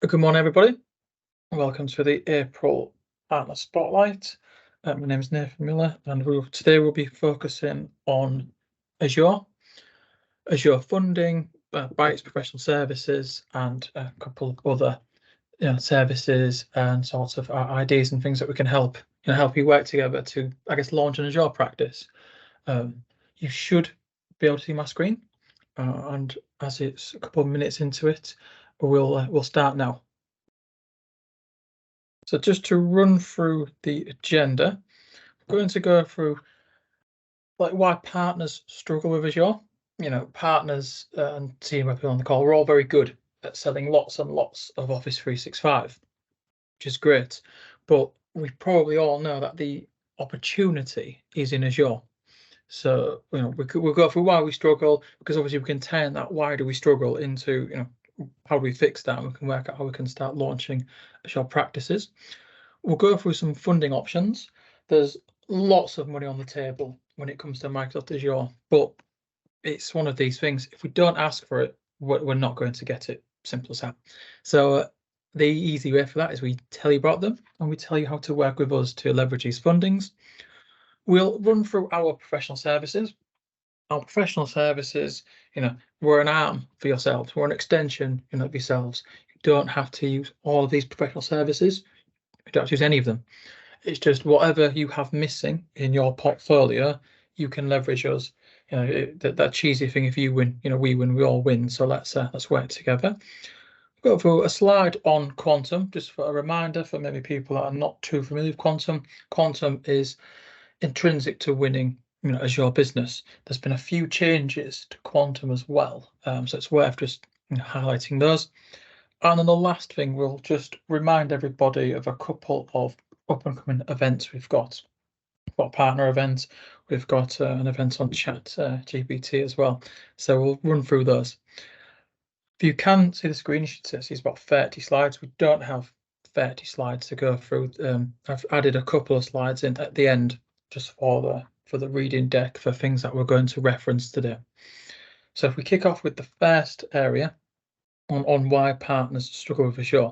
Good morning, everybody. Welcome to the April Partner Spotlight. My name is Nathan Miller, and today we'll be focusing on Azure, Azure funding, Bytes professional services, and a couple of other services and sorts of ideas and things that we can help you work together to, I guess, launch an Azure practice. You should be able to see my screen, and as it's a couple of minutes into it, we'll start now. So just to run through the agenda, we're going to go through like why partners struggle with Azure. Partners and team people on the call, we're all very good at selling lots and lots of Office 365, which is great. But we probably all know that the opportunity is in Azure. So we'll go through why we struggle, because obviously we can turn that why do we struggle into how do we fix that, and we can work out how we can start launching Azure practices. We'll go through some funding options. There's lots of money on the table when it comes to Microsoft Azure, but it's one of these things. If we don't ask for it, we're not going to get it. Simple as that. So the easy way for that is we tell you about them and we tell you how to work with us to leverage these fundings. We'll run through our professional services. Our professional services, we're an arm for yourselves. We're an extension, of yourselves. You don't have to use all of these professional services. You don't have to use any of them. It's just whatever you have missing in your portfolio, you can leverage us. That cheesy thing, if you win, we win, we all win. So let's work together. Go through a slide on quantum, just for a reminder for maybe people that are not too familiar with quantum. Quantum is intrinsic to winning Azure business. There's been a few changes to quantum as well, so it's worth just highlighting those. And then the last thing, we'll just remind everybody of a couple of up and coming events we've got. We've got partner events, we've got an event on Chat GPT as well, so we'll run through those. If you can see the screen, you should see it's about 30 slides. We don't have 30 slides to go through. I've added a couple of slides in at the end just for the reading deck for things that we're going to reference today. So if we kick off with the first area on why partners struggle with Azure,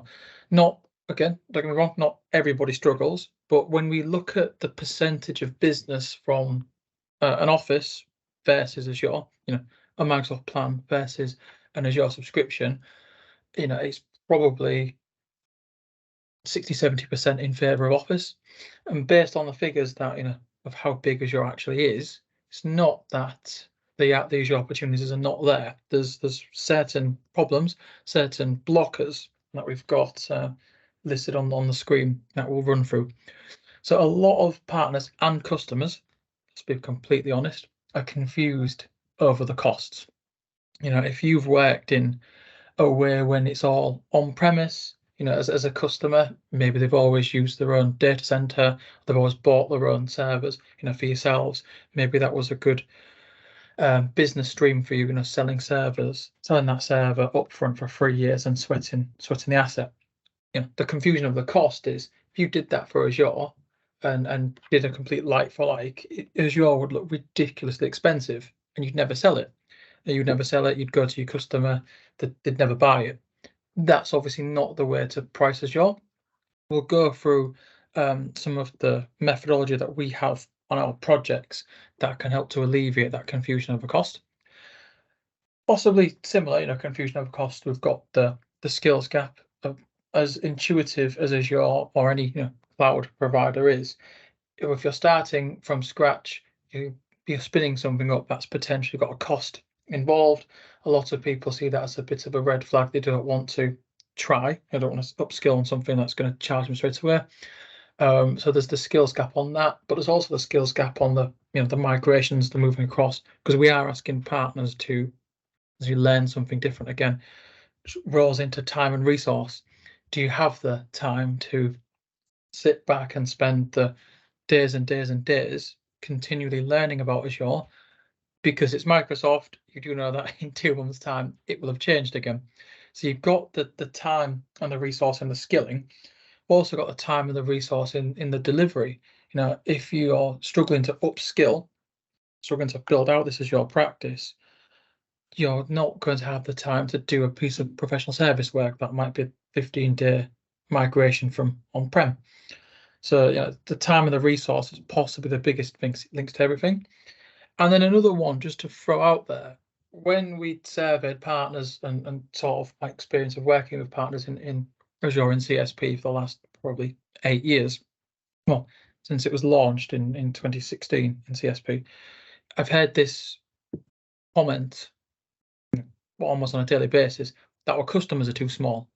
don't get me wrong, not everybody struggles, but when we look at the percentage of business from an Office versus Azure, a Microsoft plan versus an Azure subscription, it's probably 60-70% in favor of Office. And based on the figures that of how big Azure actually is, it's not that the Azure opportunities are not there. There's certain problems, certain blockers that we've got listed on the screen that we'll run through. So a lot of partners and customers, let's be completely honest, are confused over the costs. If you've worked in a way when it's all on-premise, as a customer, maybe they've always used their own data center, they've always bought their own servers, for yourselves. Maybe that was a good business stream for you, selling servers, selling that server upfront for 3 years and sweating the asset. The confusion of the cost is if you did that for Azure and did a complete like for like, Azure would look ridiculously expensive and you'd never sell it. You'd never sell it, you'd go to your customer, they'd never buy it. That's obviously not the way to price Azure. We'll go through some of the methodology that we have on our projects that can help to alleviate that confusion over cost. Possibly similar, confusion over cost. We've got the skills gap. As intuitive as Azure or any cloud provider is, if you're starting from scratch, you're spinning something up that's potentially got a cost involved. A lot of people see that as a bit of a red flag. They don't want to try. They don't want to upskill on something that's going to charge them straight away. So there's the skills gap on that, but there's also the skills gap on the the migrations, the moving across, because we are asking partners to, as you learn something different again, rolls into time and resource. Do you have the time to sit back and spend the days and days and days continually learning about Azure? Because it's Microsoft, you do know that in 2 months' time it will have changed again. So you've got the time and the resource and the skilling. Also got the time and the resource in the delivery. If you're struggling to upskill, struggling to build out this as your practice, you're not going to have the time to do a piece of professional service work that might be 15-day migration from on-prem. So the time and the resource is possibly the biggest thing, links to everything. And then another one just to throw out there, when we surveyed partners and sort of my experience of working with partners in Azure and CSP for the last probably 8 years, well, since it was launched in 2016 in CSP, I've heard this comment almost on a daily basis that our customers are too small.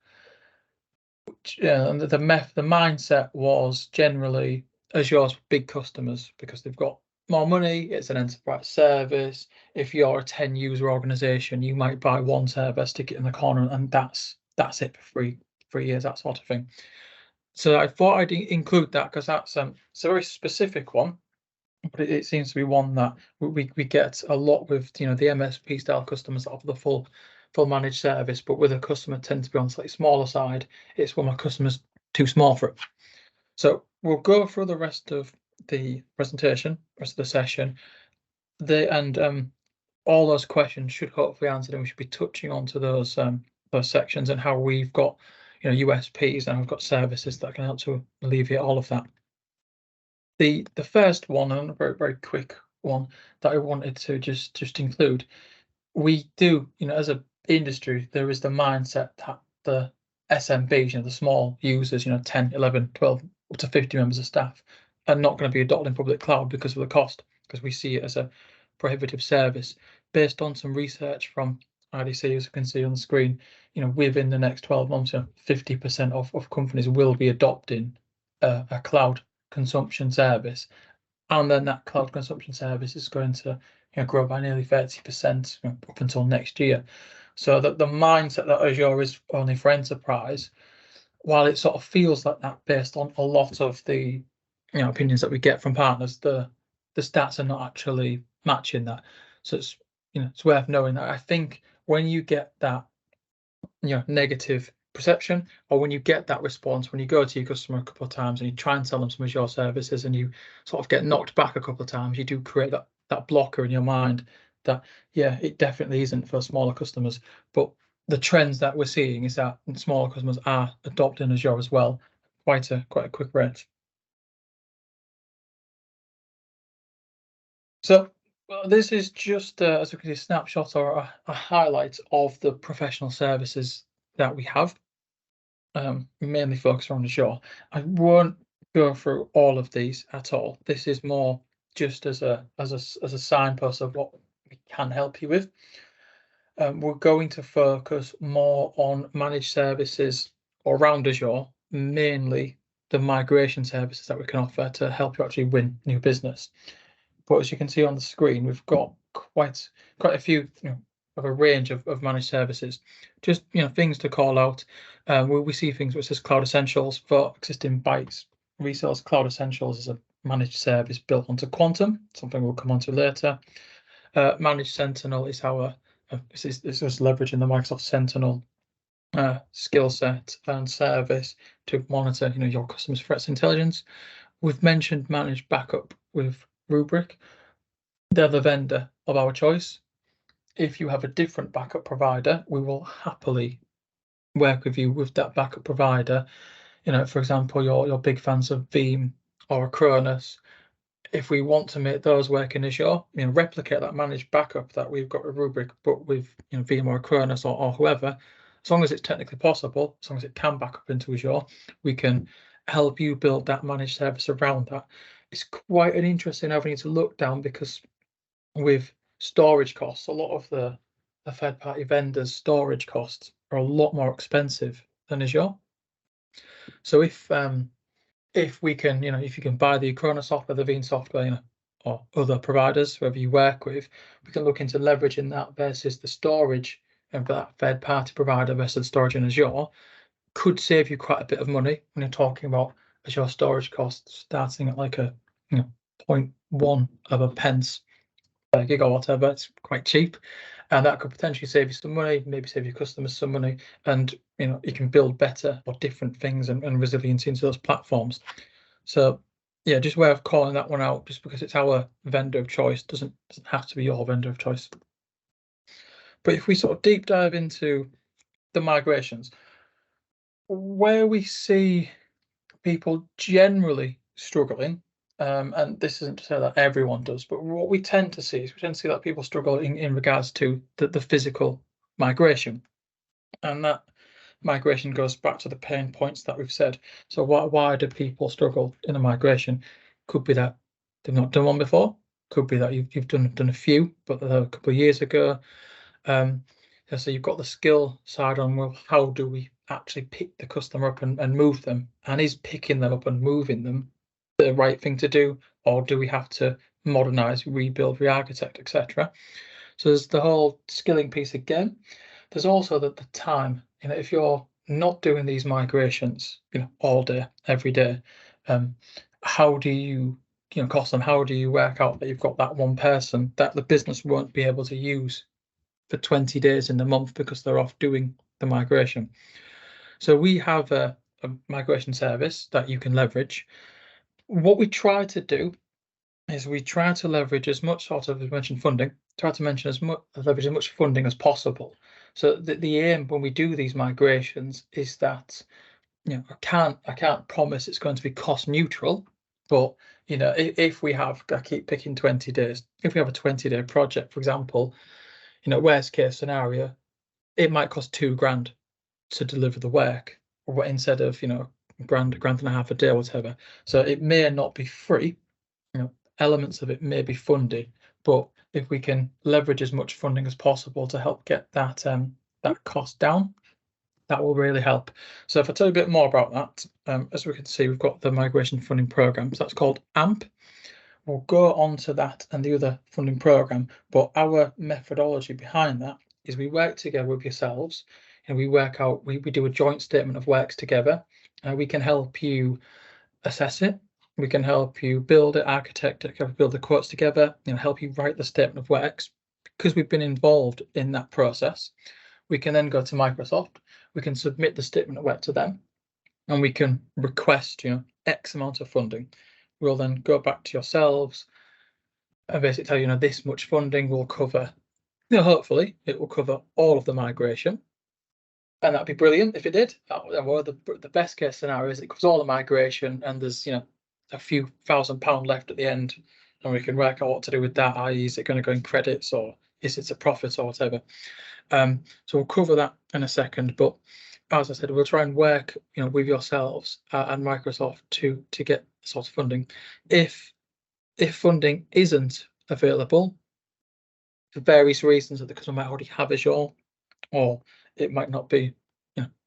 And the mindset was generally Azure's big customers because they've got more money. It's an enterprise service. If you're a 10-user organization, you might buy one server, stick it in the corner, and that's it for 3 years, that sort of thing. So I thought I'd include that because that's it's a very specific one, but it seems to be one that we get a lot with the MSP style customers that offer the full managed service, but with a customer tend to be on the slightly smaller side. It's when my customer's too small for it. So we'll go through the rest of the presentation, rest of the session, and all those questions should hopefully answered, and we should be touching onto those sections and how we've got USPs and we've got services that can help to alleviate all of that. The first one, and a very, very quick one that I wanted to just include, we do, as a industry, there is the mindset that the SMBs, the small users, 10, 11, 12, up to 50 members of staff, are not going to be adopting public cloud because of the cost, because we see it as a prohibitive service. Based on some research from IDC, as you can see on the screen, within the next 12 months, 50% of companies will be adopting a cloud consumption service, and then that cloud consumption service is going to grow by nearly 30% up until next year. So that the mindset that Azure is only for enterprise, while it sort of feels like that based on a lot of the opinions that we get from partners, the stats are not actually matching that. So it's worth knowing that. I think when you get that negative perception, or when you get that response, when you go to your customer a couple of times and you try and sell them some of your services and you sort of get knocked back a couple of times, you do create that blocker in your mind that it definitely isn't for smaller customers. But the trends that we're seeing is that smaller customers are adopting Azure as well, quite a quick rate. So this is just as we can see, a snapshot or a highlight of the professional services that we have. Mainly focused on Azure. I won't go through all of these at all. This is more just as a signpost of what we can help you with. We're going to focus more on managed services around Azure, mainly the migration services that we can offer to help you actually win new business. But as you can see on the screen, we've got quite a few of a range of managed services. Just things to call out. We see things which says Cloud Essentials for existing Bytes resellers. Cloud Essentials is a managed service built onto Quantum, something we'll come on to later. Managed Sentinel is our this is just leveraging the Microsoft Sentinel skill set and service to monitor your customers' threats intelligence. We've mentioned managed backup with Rubrik. They're the vendor of our choice. If you have a different backup provider, we will happily work with you with that backup provider. For example, you're big fans of Veeam or Acronis. If we want to make those work in Azure, replicate that managed backup that we've got with Rubrik, but with Veeam or Acronis or whoever, as long as it's technically possible, as long as it can back up into Azure, we can help you build that managed service around that. It's quite an interesting avenue to look down because with storage costs, a lot of the third-party vendors' storage costs are a lot more expensive than Azure. So if we can, if you can buy the Acronis software, the Veeam software, or other providers, whoever you work with, we can look into leveraging that versus the storage of that third-party provider versus storage in Azure. Could save you quite a bit of money when you're talking about Azure storage costs starting at like a 0.1 of a pence per gig or whatever. It's quite cheap, and that could potentially save you some money, maybe save your customers some money, and you can build better or different things and resilience into those platforms. So just way of calling that one out, just because it's our vendor of choice doesn't have to be your vendor of choice. But if we sort of deep dive into the migrations, where we see people generally struggling, and this isn't to say that everyone does, but what we tend to see is we tend to see that people struggle in regards to the physical migration, and that migration goes back to the pain points that we've said. So why do people struggle in a migration? Could be that they've not done one before. Could be that you've done a few, but a couple of years ago. So you've got the skill side on, well, how do we actually pick the customer up and move them? And is picking them up and moving them the right thing to do, or do we have to modernize, rebuild, re-architect, etc.? So there's the whole skilling piece again. There's also the time. If you're not doing these migrations, all day, every day, how do you, cost them? How do you work out that you've got that one person that the business won't be able to use for 20 days in the month because they're off doing the migration? So we have a migration service that you can leverage. What we try to do is we try to leverage as much sort of, as mentioned, funding, try to leverage as much funding as possible. So the aim when we do these migrations is that, I can't promise it's going to be cost neutral, but if we have, I keep picking 20 days, if we have a 20-day project, for example, worst case scenario, it might cost £2,000 to deliver the work, or instead of, grand and a half a day or whatever. So it may not be free, elements of it may be funded, but if we can leverage as much funding as possible to help get that cost down, that will really help. So if I tell you a bit more about that, as we can see, we've got the migration funding program. So that's called AMP. We'll go on to that and the other funding program, but our methodology behind that is we work together with yourselves, and we work out, we do a joint statement of works together, and we can help you assess it. We can help you build it, architect it, build the quotes together, help you write the statement of works. Because we've been involved in that process, we can then go to Microsoft, we can submit the statement of work to them, and we can request, X amount of funding. We'll then go back to yourselves and basically tell you, this much funding will cover, hopefully it will cover all of the migration. And that'd be brilliant if it did. Well, the best case scenario is it covers all the migration, and there's a few £1,000 left at the end, and we can work out what to do with that. I.e., is it going to go in credits, or is it a profit, or whatever? So we'll cover that in a second. But as I said, we'll try and work with yourselves and Microsoft to get sort of funding. If funding isn't available for various reasons, that the customer might already have Azure, or it might not be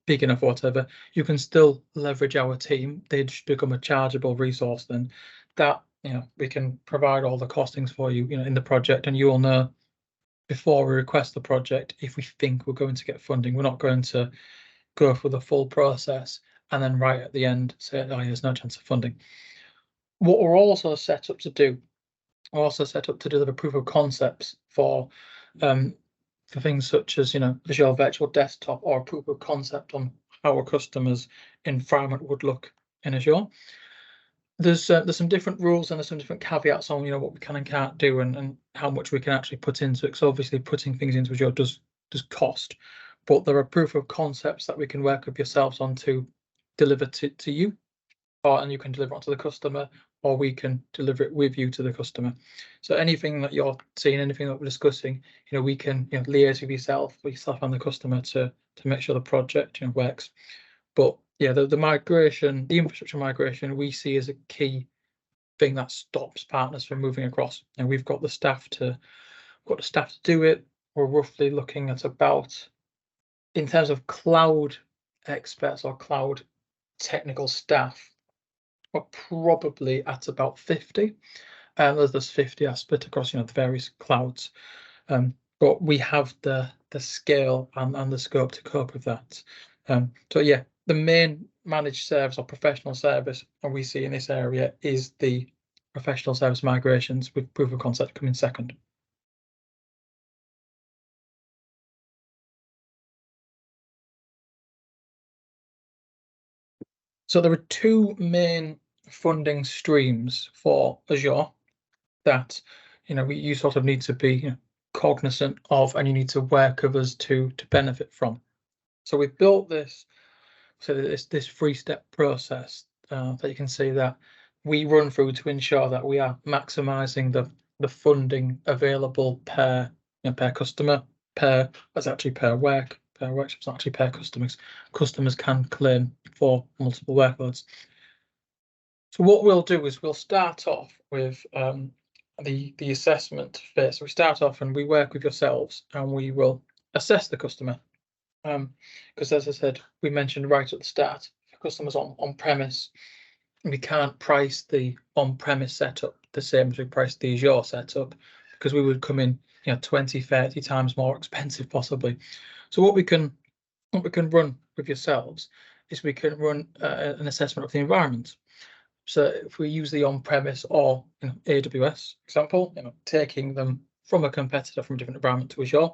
big enough or whatever, you can still leverage our team. They just become a chargeable resource then, that we can provide all the costings for you in the project, and you will know before we request the project if we think we're going to get funding. We're not going to go through the full process and then right at the end say, oh, there's no chance of funding. What we're also set up to do, we're also set up to deliver proof of concepts for things such as Azure Virtual Desktop, or a proof of concept on how a customer's environment would look in Azure. There's some different rules and there's some different caveats on what we can and can't do, and how much we can actually put into it. So obviously putting things into Azure does cost, but there are proof of concepts that we can work with yourselves on to deliver to you, and you can deliver it to the customer, or we can deliver it with you to the customer. So anything that you're seeing, anything that we're discussing, we can liaise with yourself and the customer to make sure the project works. But yeah, the migration, the infrastructure migration, we see as a key thing that stops partners from moving across. And we've got the staff to do it. We're roughly looking at about, in terms of cloud experts or cloud technical staff, we're probably at about 50. There's 50 are split across the various clouds, but we have the scale and the scope to cope with that. So yeah, the main managed service or professional service we see in this area is the professional service migrations, with proof of concept coming second. So there are two main funding streams for Azure that you sort of need to be cognizant of, and you need to work with us to benefit from. So we've built this So this 3-step process that you can see that we run through to ensure that we are maximising the funding available per per customer, that's actually per workshop, it's not actually per customers. Customers can claim for multiple workloads. So what we'll do is we'll start off with the assessment phase. So we start off and we work with yourselves and we will assess the customer. Because as I said, we mentioned right at the start, for customers on premise, we can't price the on-premise setup the same as we price the Azure setup, because we would come in 20, 30 times more expensive possibly. So what we can run with yourselves is we can run an assessment of the environment. So if we use the on-premise or AWS example, taking them from a competitor from a different environment to Azure,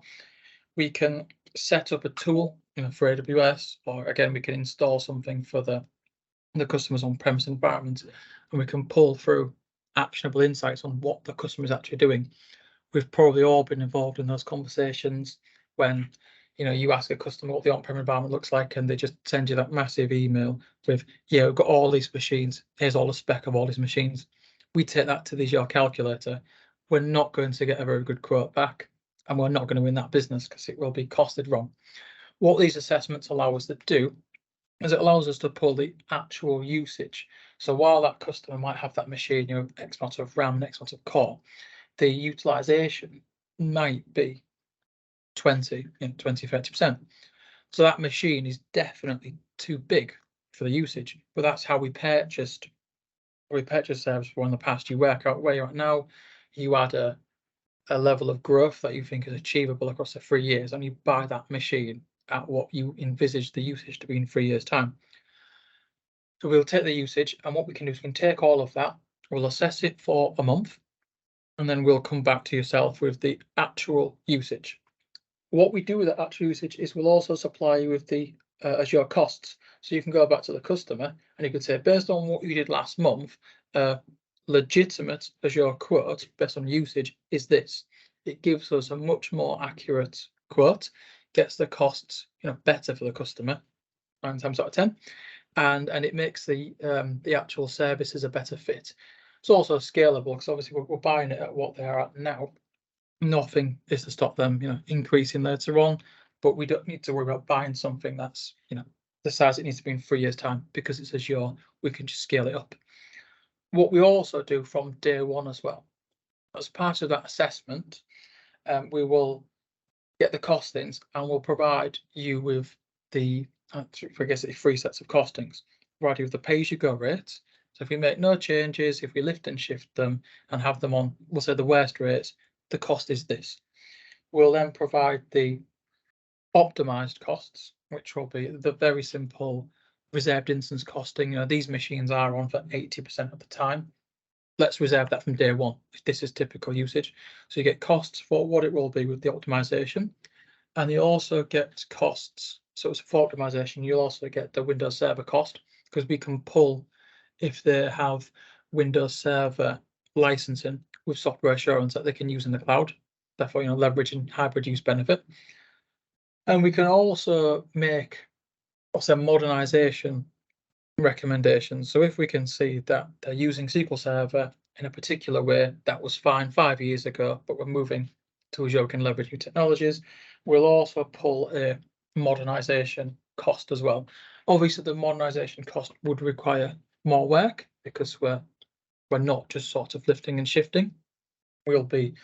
we can set up a tool for AWS, or again we can install something for the customer's on-premise environment, and we can pull through actionable insights on what the customer is actually doing. We've probably all been involved in those conversations when you ask a customer what the on-prem environment looks like, and they just send you that massive email with, we've got all these machines, here's all the spec of all these machines. We take that to the Azure calculator. We're not going to get a very good quote back, and we're not going to win that business because it will be costed wrong. What these assessments allow us to do is it allows us to pull the actual usage. So while that customer might have that machine, X amount of RAM, X amount of core, the utilization might be 20, 30%. So that machine is definitely too big for the usage. But that's how we purchased service for in the past. You work out where you're at now, you add a level of growth that you think is achievable across the 3 years, and you buy that machine at what you envisage the usage to be in 3 years' time. So we'll take the usage, and what we can do is we can take all of that, we'll assess it for a month, and then we'll come back to yourself with the actual usage. What we do with that actual usage is we'll also supply you with the Azure costs. So you can go back to the customer and you could say, based on what you did last month, legitimate Azure quote based on usage is this. It gives us a much more accurate quote, gets the costs better for the customer 9 times out of 10, and it makes the actual services a better fit. It's also scalable because obviously we're buying it at what they are at now. Nothing is to stop them increasing later on, but we don't need to worry about buying something that's the size it needs to be in 3 years' time, because it's Azure. We can just scale it up. What we also do from day one as well, as part of that assessment, we will get the costings and we'll provide you with the, I guess it's 3 sets of costings. Provide you with the pay-as-you-go rate. So if we make no changes, if we lift and shift them and have them on, we'll say the worst rates, the cost is this. We'll then provide the optimized costs, which will be the very simple reserved instance costing. These machines are on for 80% of the time. Let's reserve that from day one if this is typical usage. So you get costs for what it will be with the optimization, and you also get costs. So it's for optimization, you'll also get the Windows Server cost, because we can pull if they have Windows Server licensing with software assurance that they can use in the cloud, therefore leveraging hybrid use benefit. And we can also make modernization recommendations. So if we can see that they're using SQL Server in a particular way that was fine 5 years ago, but we're moving to Azure, can leverage new technologies, we'll also pull a modernization cost as well. Obviously, the modernization cost would require more work because we're not just sort of lifting and shifting. We'll be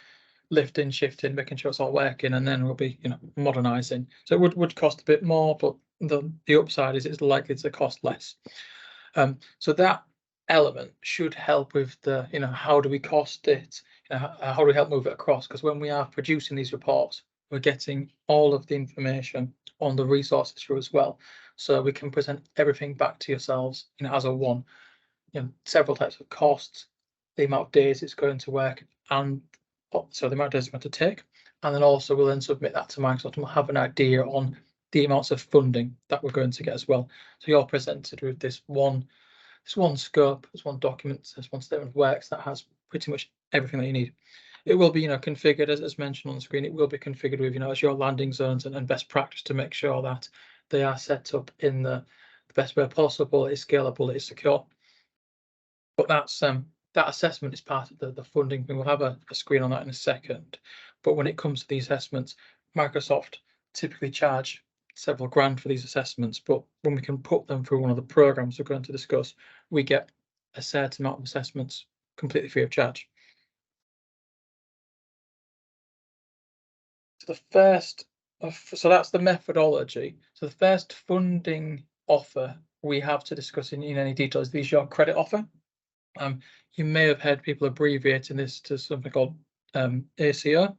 lifting, shifting, making sure it's all working, and then we'll be modernizing. So it would cost a bit more, but the upside is it's likely to cost less. So that element should help with the how do we cost it, how do we help move it across, because when we are producing these reports, we're getting all of the information on the resources through as well, so we can present everything back to yourselves as a one, several types of costs, the amount of days it's going to work, and so the amount of days it's going to take, and then also we'll then submit that to Microsoft and we'll have an idea on the amounts of funding that we're going to get as well. So you're presented with this one scope, this one document, this one statement of works that has pretty much everything that you need. It will be configured as mentioned on the screen. It will be configured with Azure landing zones and best practice to make sure that they are set up in the best way possible, it's scalable, it's secure. But that's that assessment is part of the funding thing. We'll have a screen on that in a second. But when it comes to these assessments, Microsoft typically charge several grand for these assessments. But when we can put them through one of the programs we're going to discuss, we get a certain amount of assessments completely free of charge. So the first, so that's the methodology. So the first funding offer we have to discuss in any detail is the Azure credit offer. You may have heard people abbreviating this to something called ACO.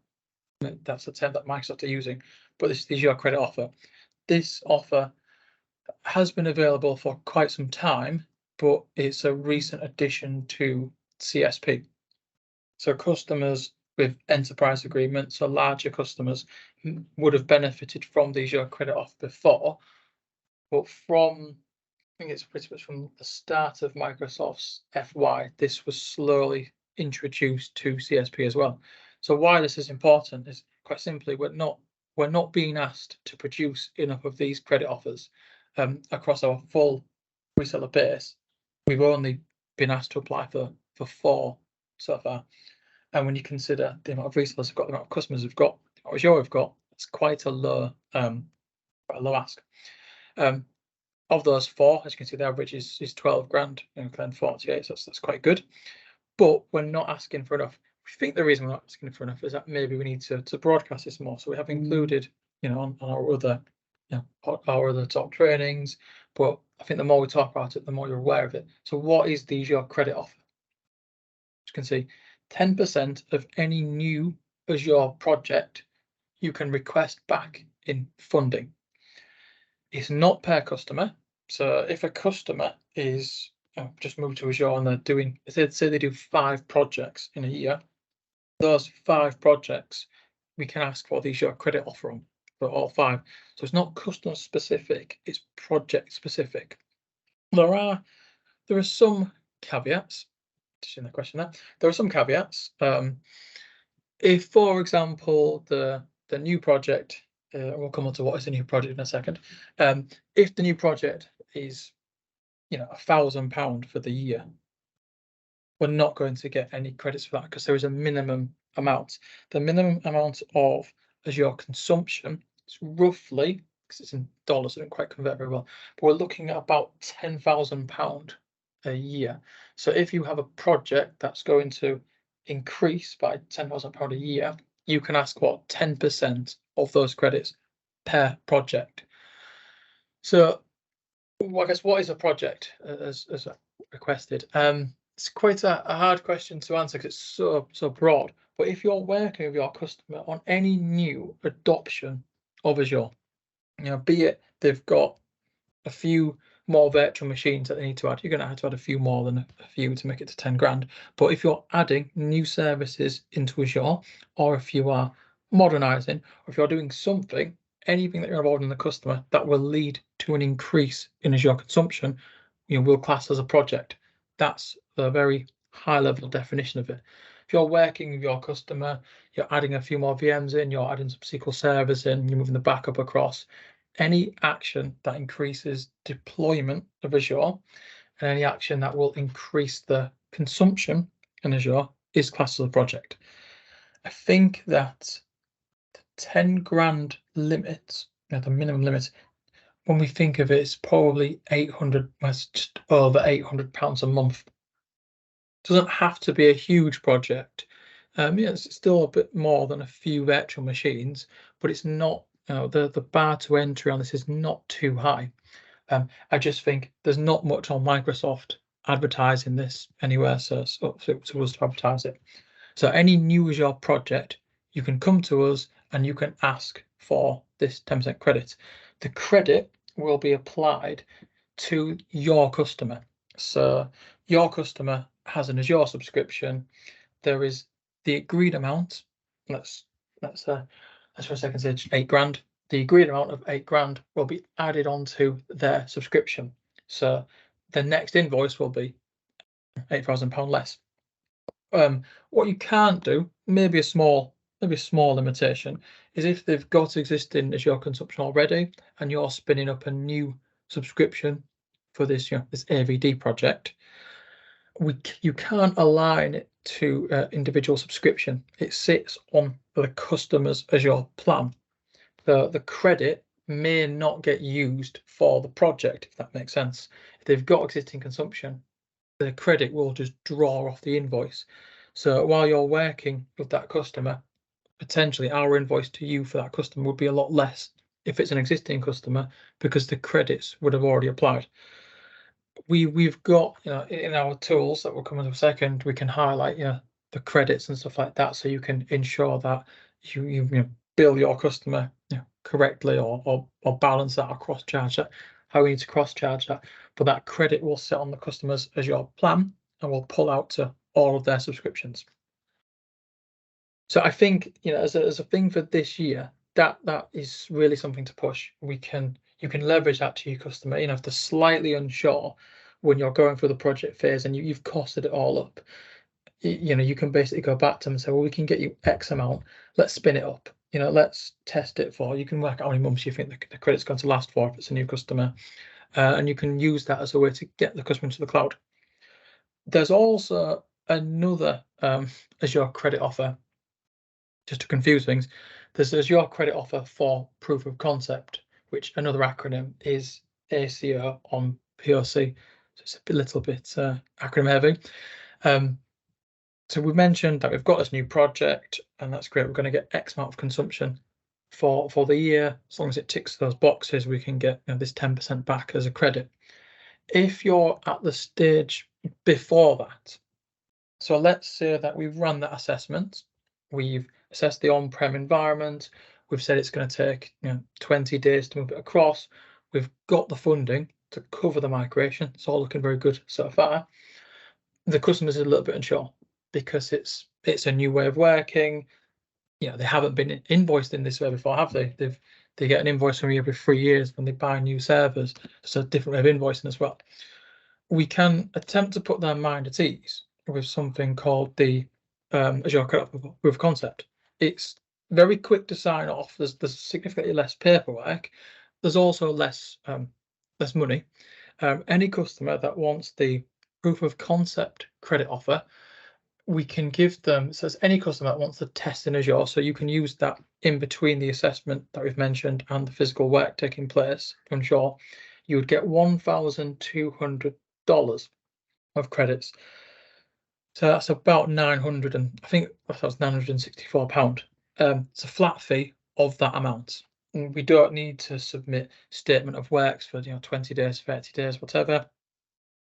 That's the term that Microsoft are using, but this is the Azure credit offer. This offer has been available for quite some time, but it's a recent addition to CSP. So customers with enterprise agreements or larger customers would have benefited from the Azure credit offer before, but I think it's pretty much from the start of Microsoft's FY, this was slowly introduced to CSP as well. So why this is important is quite simply we're not being asked to produce enough of these credit offers across our full reseller base. We've only been asked to apply for 4 so far. And when you consider the amount of resellers we've got, the amount of customers we've got, the amount of Azure we've got, it's quite a low ask. Of those 4, as you can see, the average is 12 grand and 48, so that's quite good. But we're not asking for enough. We think the reason we're not asking for enough is that maybe we need to broadcast this more. So we have included, on our other, our other top trainings. But I think the more we talk about it, the more you're aware of it. So what is the Azure credit offer? As you can see, 10% of any new Azure project you can request back in funding. It's not per customer. So if a customer is just moved to Azure and they're doing, say they do 5 projects in a year, those 5 projects we can ask for the Azure credit offer on for all 5. So it's not customer specific, it's project specific. There are some caveats. Just in the question there are some caveats. If, for example, the new project, we'll come on to what is a new project in a second. If the new project is, £1,000 for the year, we're not going to get any credits for that because there is a minimum amount. The minimum amount of Azure consumption is roughly, because it's in dollars, so I don't quite convert very well, but we're looking at about £10,000 a year. So if you have a project that's going to increase by £10,000 a year, you can ask what 10% of those credits per project. So I guess what is a project as requested? It's quite a hard question to answer because it's so broad. But if you're working with your customer on any new adoption of Azure, be it they've got a few more virtual machines that they need to add, you're going to have to add a few more than a few to make it to 10 grand. But if you're adding new services into Azure, or if you are modernizing, or if you're doing something, anything that you're involved in the customer that will lead to an increase in Azure consumption, will class as a project. That's a very high level definition of it. If you're working with your customer, you're adding a few more VMs in, you're adding some SQL servers in, you're moving the backup across, any action that increases deployment of Azure and any action that will increase the consumption in Azure is classed as a project. I think that the 10 grand limit, the minimum limit, when we think of it, it's probably 800, just over £800 a month. It doesn't have to be a huge project. It's still a bit more than a few virtual machines, but it's not, the bar to entry on this is not too high. I just think there's not much on Microsoft advertising this anywhere, so it's up to us to advertise it. So any new Azure project, you can come to us and you can ask for this 10% credit. The credit will be applied to your customer. So your customer has an Azure subscription. There is the agreed amount. Let's for a second say 8 grand. The agreed amount of 8 grand will be added onto their subscription. So the next invoice will be £8,000 less. What you can't do, maybe a small limitation, is if they've got existing Azure consumption already and you're spinning up a new subscription, for this, this AVD project, you can't align it to individual subscription. It sits on the customer's Azure plan. The credit may not get used for the project, if that makes sense. If they've got existing consumption, the credit will just draw off the invoice. So while you're working with that customer, potentially our invoice to you for that customer would be a lot less if it's an existing customer, because the credits would have already applied. We've got, in our tools that will come in a second, we can highlight, the credits and stuff like that, so you can ensure that you bill your customer correctly, or balance that or cross charge that, how we need to cross charge that. But that credit will sit on the customer's Azure plan and will pull out to all of their subscriptions. So I think, as a thing for this year, that is really something to push. You can leverage that to your customer. If they're slightly unsure when you're going through the project phase and you've costed it all up, you can basically go back to them and say, well, we can get you X amount. Let's spin it up. Let's test it for. You can work out how many months you think the credit's going to last for if it's a new customer, and you can use that as a way to get the customer into the cloud. There's also another Azure credit offer. Just to confuse things, there's Azure credit offer for proof of concept, which another acronym is ACO on POC. So it's a little bit acronym heavy. So we mentioned that we've got this new project, and that's great. We're going to get X amount of consumption for the year. As long as it ticks those boxes, we can get this 10% back as a credit. If you're at the stage before that, so let's say that we've run that assessment, we've assessed the on-prem environment, we've said it's going to take 20 days to move it across, we've got the funding to cover the migration, it's all looking very good so far. The customers are a little bit unsure because it's a new way of working. They haven't been invoiced in this way before, have they? They get an invoice from you every 3 years when they buy new servers. It's a different way of invoicing as well. We can attempt to put their mind at ease with something called the Azure Credit Proof of Concept. It's very quick to sign off. There's significantly less paperwork. There's also less money. Any customer that wants the proof of concept credit offer, we can give them. So it's any customer that wants to test in Azure, so you can use that in between the assessment that we've mentioned and the physical work taking place to ensure you would get $1,200 of credits. So that's about 900, and I think that was £964. It's a flat fee of that amount. And we don't need to submit statement of works for 20 days, 30 days, whatever.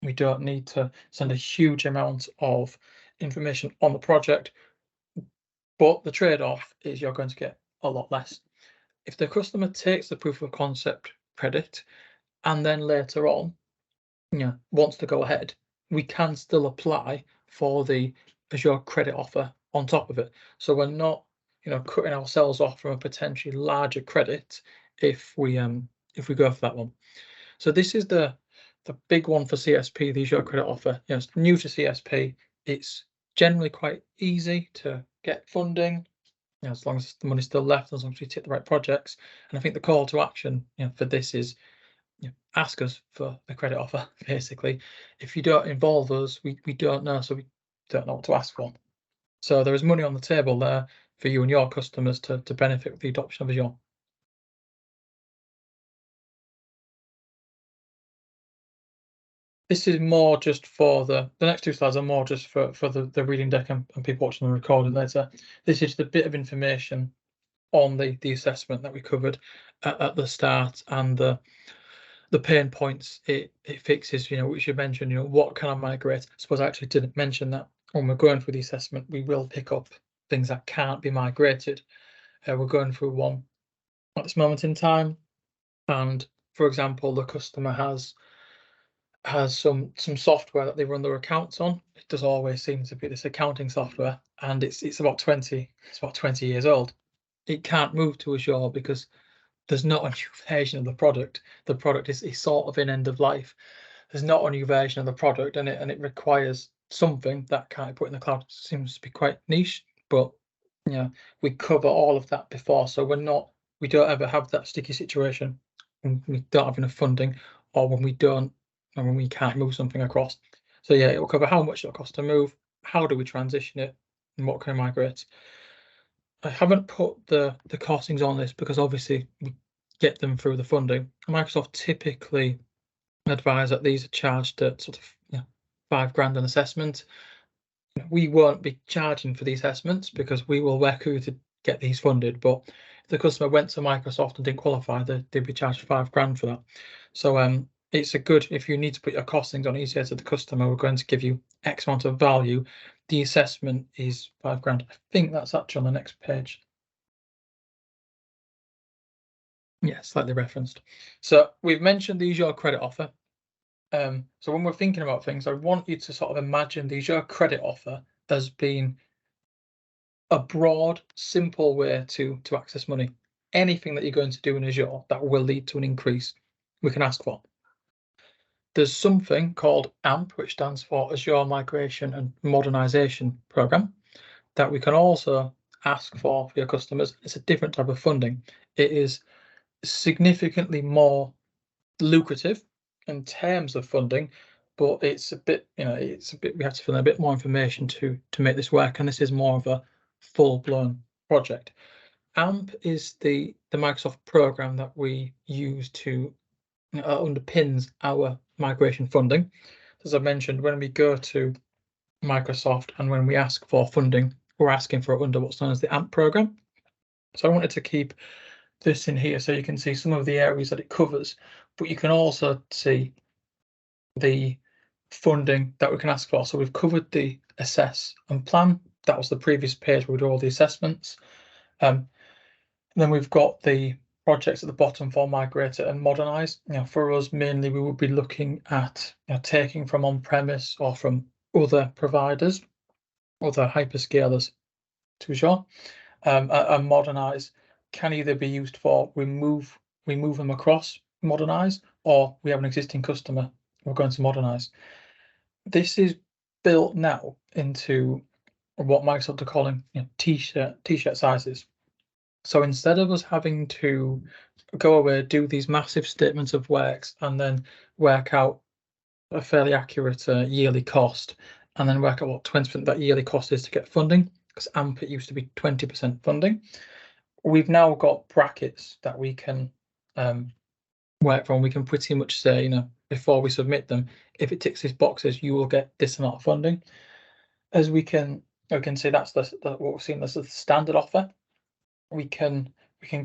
We don't need to send a huge amount of information on the project, but the trade-off is you're going to get a lot less. If the customer takes the proof of concept credit and then later on wants to go ahead, we can still apply for the Azure credit offer on top of it. So we're not cutting ourselves off from a potentially larger credit if we go for that one. So this is the big one for CSP, the Azure credit offer. It's new to CSP. It's generally quite easy to get funding, as long as the money's still left, as long as we take the right projects. And I think the call to action for this is ask us for the credit offer. Basically, if you don't involve us, we don't know, so we don't know what to ask for. So there is money on the table there for you and your customers to benefit with the adoption of Azure. This is more just for the next two slides are more just for the reading deck and people watching the recording later. This is the bit of information on the assessment that we covered at the start, and the pain points it fixes, which you mentioned, what can I migrate? I suppose I actually didn't mention that when we're going through the assessment, we will pick up things that can't be migrated. We're going through one at this moment in time, and for example, the customer has some software that they run their accounts on. It does always seem to be this accounting software, and it's about 20 years old. It can't move to Azure because there's not a new version of the product. The product is sort of in end of life. There's not a new version of the product, and it requires something that can't be put in the cloud. It seems to be quite niche, but we cover all of that before, so we don't ever have that sticky situation when we don't have enough funding, or when we don't and when we can't move something across. So yeah, it will cover how much it'll cost to move, how do we transition it, and what can we migrate. I haven't put the costings on this because obviously we get them through the funding. Microsoft typically advise that these are charged at sort of £5,000 an assessment. We won't be charging for these assessments because we will work with you to get these funded. But if the customer went to Microsoft and didn't qualify, they'd be charged £5,000 for that. So it's a good, if you need to put your costings on easier to the customer, we're going to give you X amount of value. The assessment is £5,000. I think that's actually on the next page. Yeah, slightly referenced. So we've mentioned the Azure credit offer. So when we're thinking about things, I want you to sort of imagine the Azure credit offer as being a broad, simple way to access money. Anything that you're going to do in Azure that will lead to an increase, we can ask for. There's something called AMP, which stands for Azure Migration and Modernization Program, that we can also ask for your customers. It's a different type of funding. It is significantly more lucrative in terms of funding, but it's a bit, we have to fill in a bit more information to make this work, and this is more of a full-blown project. AMP is the Microsoft program that we use to underpins our migration funding. As I mentioned, when we go to Microsoft and when we ask for funding, we're asking for it under what's known as the AMP program. So I wanted to keep this in here so you can see some of the areas that it covers, but you can also see the funding that we can ask for. So we've covered the assess and plan. That was the previous page where we do all the assessments. Then we've got the projects at the bottom for migrate and modernize. For us, mainly we would be looking at taking from on-premise or from other providers, other hyperscalers to Azure, and modernize can either be used for we move them across, modernize, or we have an existing customer we're going to modernize. This is built now into what Microsoft are calling t-shirt sizes. So instead of us having to go away, do these massive statements of works, and then work out a fairly accurate yearly cost, and then work out what 20% of that yearly cost is to get funding, because AMP it used to be 20% funding. We've now got brackets that we can work from. We can pretty much say, before we submit them, if it ticks these boxes, you will get this amount of funding. As we can say that's what we're seeing as the standard offer. We can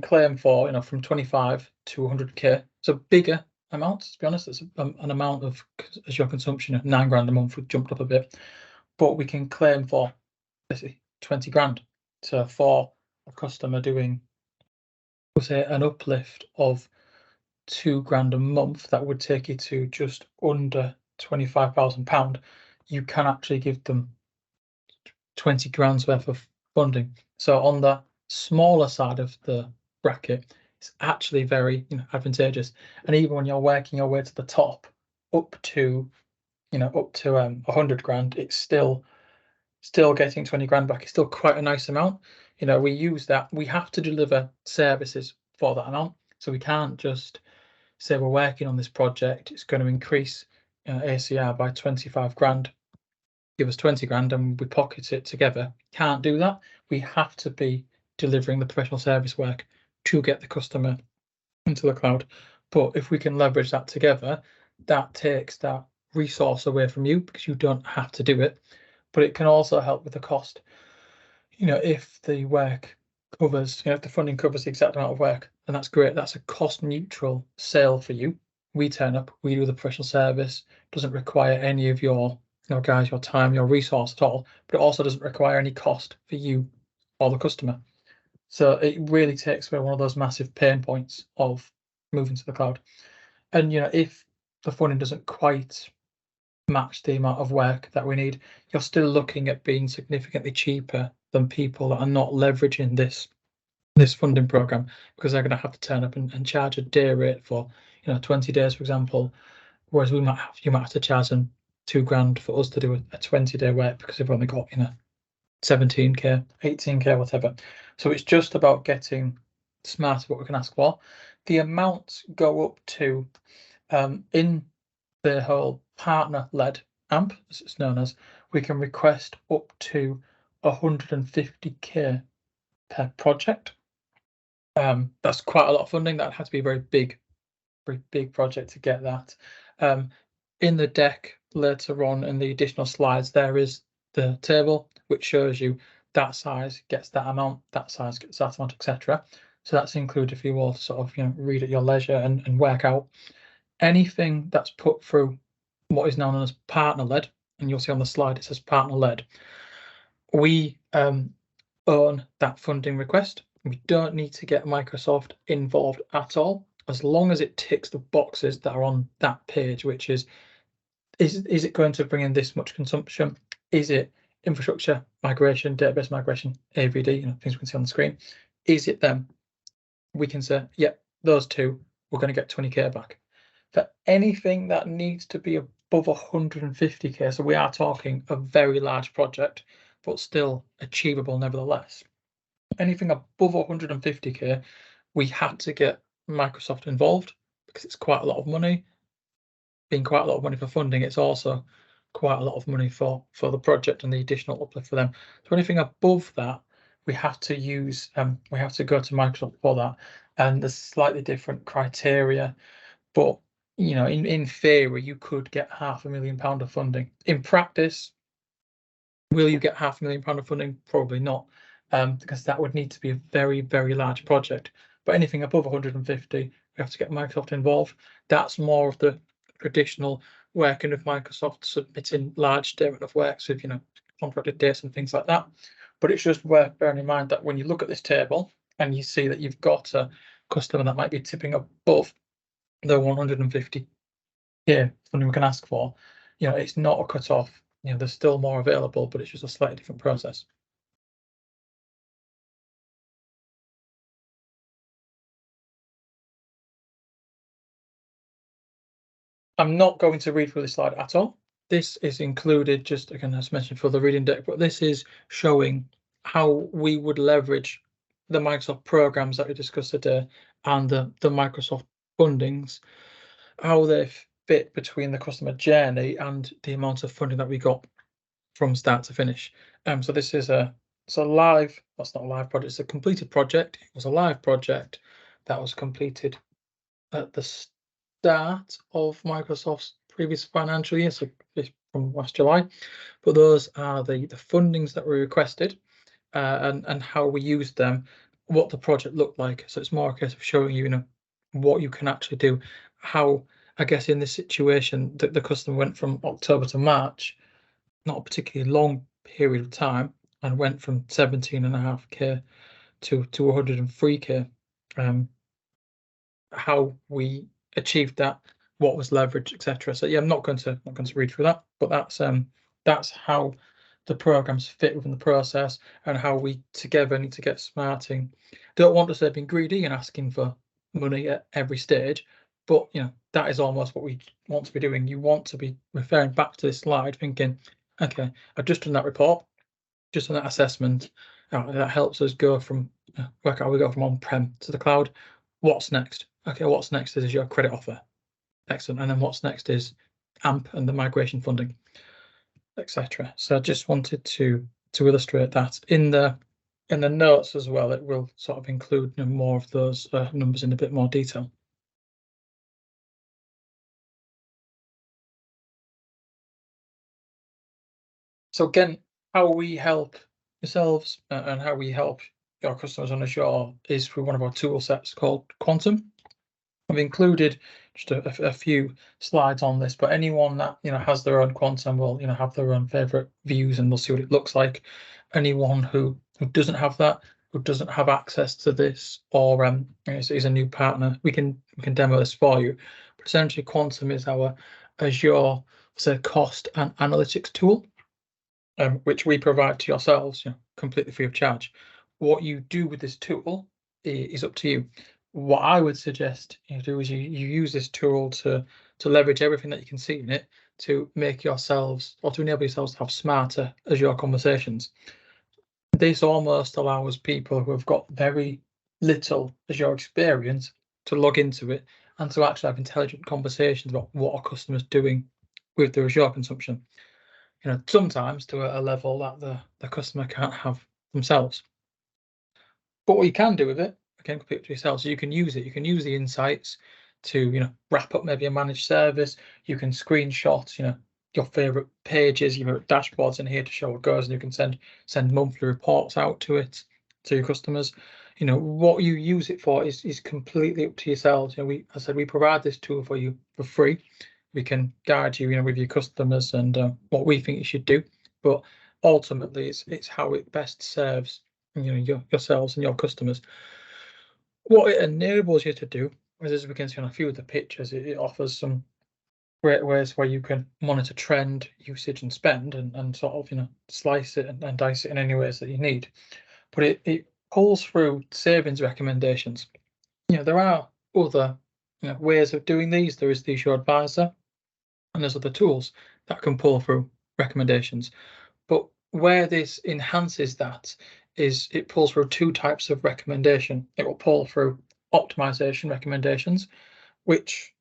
claim for from 25 to 100k. So bigger amounts. To be honest, it's an amount of Azure consumption of £9,000 a month. We've jumped up a bit, but we can claim for 20,000. So for a customer doing, we'll say, an uplift of £2,000 a month, that would take you to just under £25,000. You can actually give them 20,000 worth of funding. So on the smaller side of the bracket, it's actually very advantageous. And even when you're working your way to the top, up to 100,000, it's still getting 20,000 back. It's still quite a nice amount. We use that. We have to deliver services for that amount, so we can't just say we're working on this project, it's going to increase ACR by 25,000, give us 20,000 and we pocket it together. Can't do that. We have to be delivering the professional service work to get the customer into the cloud. But if we can leverage that together, that takes that resource away from you because you don't have to do it, but it can also help with the cost. If the work covers, if the funding covers the exact amount of work, then that's great. That's a cost neutral sale for you. We turn up, we do the professional service, doesn't require any of your guys, your time, your resource at all, but it also doesn't require any cost for you or the customer. So it really takes away one of those massive pain points of moving to the cloud. And if the funding doesn't quite match the amount of work that we need, you're still looking at being significantly cheaper than people that are not leveraging this funding program, because they're going to have to turn up and charge a day rate for 20 days, for example, whereas you might have to charge them £2,000 for us to do a 20-day work because they've only got 17k, 18k, whatever. So it's just about getting smart what we can ask for. The amounts go up to in the whole partner-led AMP, as it's known as, we can request up to 150k per project. That's quite a lot of funding. That had to be a very big project to get that. In the deck later on in the additional slides, there is the table which shows you that size gets that amount, that size gets that amount, etc. So that's included if you will sort of read at your leisure and work out anything that's put through what is known as partner-led, and you'll see on the slide it says partner-led. We own that funding request. We don't need to get Microsoft involved at all, as long as it ticks the boxes that are on that page, which is it going to bring in this much consumption? Is it infrastructure migration, database migration, AVD, things we can see on the screen? Is it them? We can say, yep, those two, we're going to get 20k back. For anything that needs to be above 150k, so we are talking a very large project, but still achievable nevertheless. Anything above 150k, we had to get Microsoft involved because it's quite a lot of money. Being quite a lot of money for funding, it's also quite a lot of money for the project and the additional uplift for them. So anything above that, we have to use, we have to go to Microsoft for that, and there's slightly different criteria. But in theory, you could get £500,000 of funding. In practice, will you get £500,000 of funding? Probably not, because that would need to be a very, very large project. But anything above 150, we have to get Microsoft involved. That's more of the traditional working with Microsoft, submitting large statement of works with contracted dates and things like that. But it's just worth bearing in mind that when you look at this table and you see that you've got a customer that might be tipping above the 150 funding we can ask for, it's not a cut-off. There's still more available, but it's just a slightly different process. I'm not going to read through this slide at all. This is included, just again, as mentioned, for the reading deck, but this is showing how we would leverage the Microsoft programs that we discussed today and the Microsoft fundings, how they fit between the customer journey and the amount of funding that we got from start to finish. So this is that's not a live project, it's a completed project. It was a live project that was completed at the start of Microsoft's previous financial year, so from last July. But those are the fundings that were requested, and how we used them, what the project looked like. So it's more a case of showing you, what you can actually do. How, I guess, in this situation, the customer went from October to March, not a particularly long period of time, and went from 17.5k to 103k. How we achieved that, what was leveraged, etc. So yeah, I'm not going to read through that, but that's how the programs fit within the process and how we together need to get smarting. Don't want to say being greedy and asking for money at every stage, but that is almost what we want to be doing. You want to be referring back to this slide thinking, okay, I've just done that report, just done that assessment. That helps us go from work out how we go from on-prem to the cloud. What's next? Okay, what's next is your credit offer. Excellent. And then what's next is AMP and the migration funding, etc. So I just wanted to illustrate that in the notes as well. It will sort of include more of those numbers in a bit more detail. So again, how we help yourselves and how we help your customers on Azure is through one of our tool sets called Quantum. I've included just a few slides on this, but anyone that has their own Quantum will have their own favorite views, and we'll see what it looks like. Anyone who doesn't have that, who doesn't have access to this, or is a new partner, we can demo this for you. But essentially, Quantum is our Azure cost and analytics tool, which we provide to yourselves, completely free of charge. What you do with this tool is up to you. What I would suggest you do is you use this tool to leverage everything that you can see in it to make yourselves, or to enable yourselves to have smarter Azure conversations. This almost allows people who have got very little Azure experience to log into it and to actually have intelligent conversations about what our customers doing with their Azure consumption. Sometimes to a level that the customer can't have themselves. But what you can do with it, again, completely to yourself. So you can use it. You can use the insights to wrap up maybe a managed service. You can screenshot your favorite pages, your favorite dashboards in here to show what goes, and you can send monthly reports out to it to your customers. What you use it for is completely up to yourselves. We provide this tool for you for free. We can guide you, with your customers and what we think you should do. But ultimately, it's how it best serves yourselves and your customers. What it enables you to do is, as we can see on a few of the pictures, it offers some great ways where you can monitor trend, usage, and spend, and sort of slice it and dice it in any ways that you need. But it pulls through savings recommendations. There are other ways of doing these. There is the Azure Advisor, and there's other tools that can pull through recommendations. But where this enhances that is it pulls through two types of recommendation. It will pull through optimization recommendations, which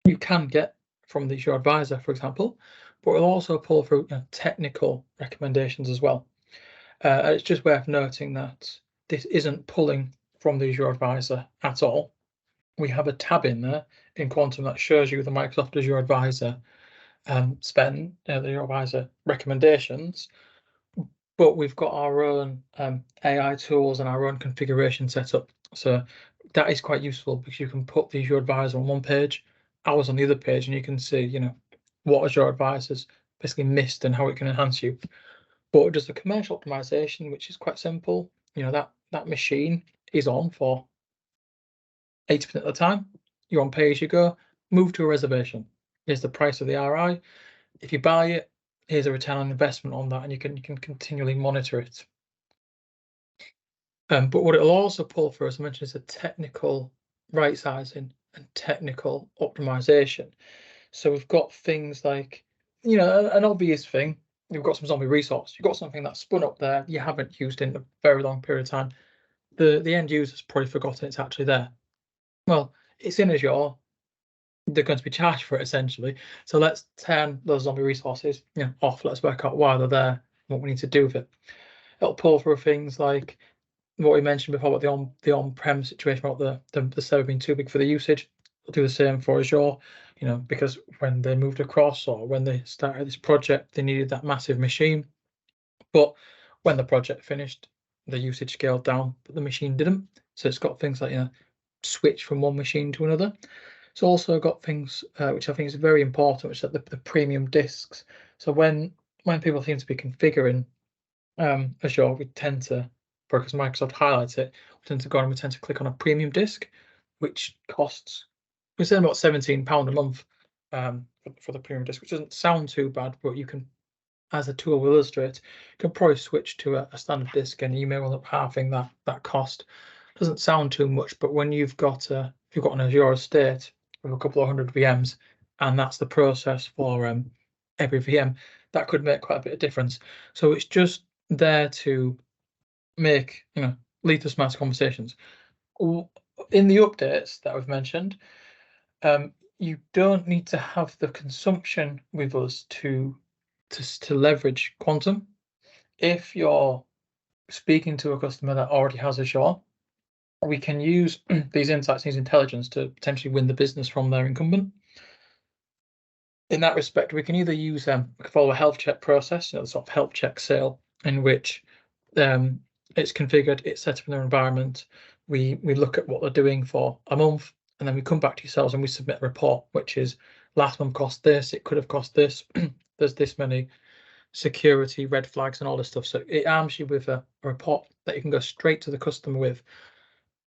you can get from the Azure Advisor, for example, but it'll also pull through technical recommendations as well. It's just worth noting that this isn't pulling from the Azure Advisor at all. We have a tab in there in Quantum that shows you the Microsoft Azure Advisor spend, the Azure Advisor recommendations, but we've got our own AI tools and our own configuration set up. So that is quite useful because you can put the Azure Advisor on one page, ours on the other page, and you can see, what Azure Advisor's basically missed and how it can enhance you. But it does the commercial optimization, which is quite simple. That machine is on for 80% of the time. You're on pay as you go. Move to a reservation. Here's the price of the RI. If you buy it, here's a return on investment on that, and you can continually monitor it. But what it'll also pull for, as I mentioned, is a technical right sizing and technical optimization. So we've got things like, an obvious thing. You've got some zombie resource. You've got something that's spun up there you haven't used in a very long period of time. The end user's probably forgotten it's actually there. Well, it's in Azure. They're going to be charged for it essentially. So let's turn those zombie resources off. Let's work out why they're there, what we need to do with it. It'll pull through things like what we mentioned before about the on-prem situation, about the server being too big for the usage. We'll do the same for Azure, because when they moved across or when they started this project, they needed that massive machine. But when the project finished, the usage scaled down, but the machine didn't. So it's got things like switch from one machine to another. It's also got things which I think is very important, which is the premium disks. So when people seem to be configuring Azure, we tend to, because Microsoft highlights it, we tend to go and we tend to click on a premium disk, which costs, we're saying about £17 a month for the premium disk, which doesn't sound too bad, but you can, as the tool will illustrate, you can probably switch to a standard disk and you may end up halving that cost. Doesn't sound too much, but when you've got an Azure estate with a couple of hundred VMs, and that's the process for every VM, that could make quite a bit of difference. So it's just there to make lead to smarter conversations. In the updates that we've mentioned, you don't need to have the consumption with us to leverage Quantum. If you're speaking to a customer that already has Azure, we can use these insights, these intelligence to potentially win the business from their incumbent. In that respect, we can either use follow a health check process, the sort of health check sale, in which it's configured, it's set up in their environment. We look at what they're doing for a month, and then we come back to yourselves and we submit a report, which is last month cost this, it could have cost this, there's this many security red flags and all this stuff. So it arms you with a report that you can go straight to the customer with.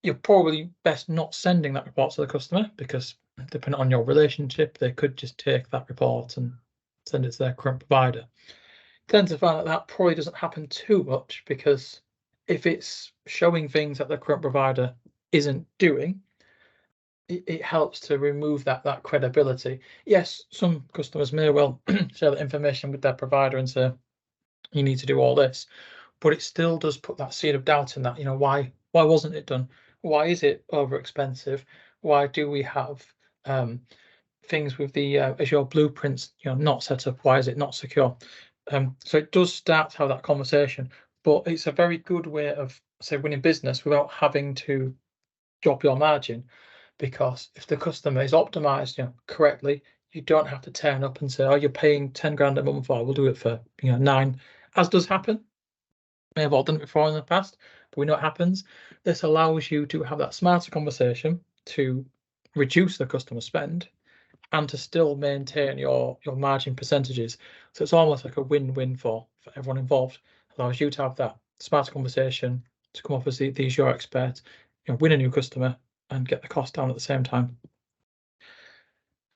You're probably best not sending that report to the customer because depending on your relationship, they could just take that report and send it to their current provider. Tend to find that probably doesn't happen too much, because if it's showing things that the current provider isn't doing, it helps to remove that credibility. Yes, some customers may well share that information with their provider and say, you need to do all this, but it still does put that seed of doubt in that, why wasn't it done? Why is it over expensive? why do we have things with the Azure blueprints, not set up? Why is it not secure? So it does start to have that conversation, but it's a very good way of, say, winning business without having to drop your margin, because if the customer is optimized, correctly, you don't have to turn up and say, "Oh, you're paying 10 grand a month, or we'll do it for 9," as does happen. May have all done it before in the past, but we know it happens. This allows you to have that smarter conversation to reduce the customer spend and to still maintain your margin percentages. So it's almost like a win-win for everyone involved. It allows you to have that smarter conversation, to come off as the Azure expert, win a new customer and get the cost down at the same time.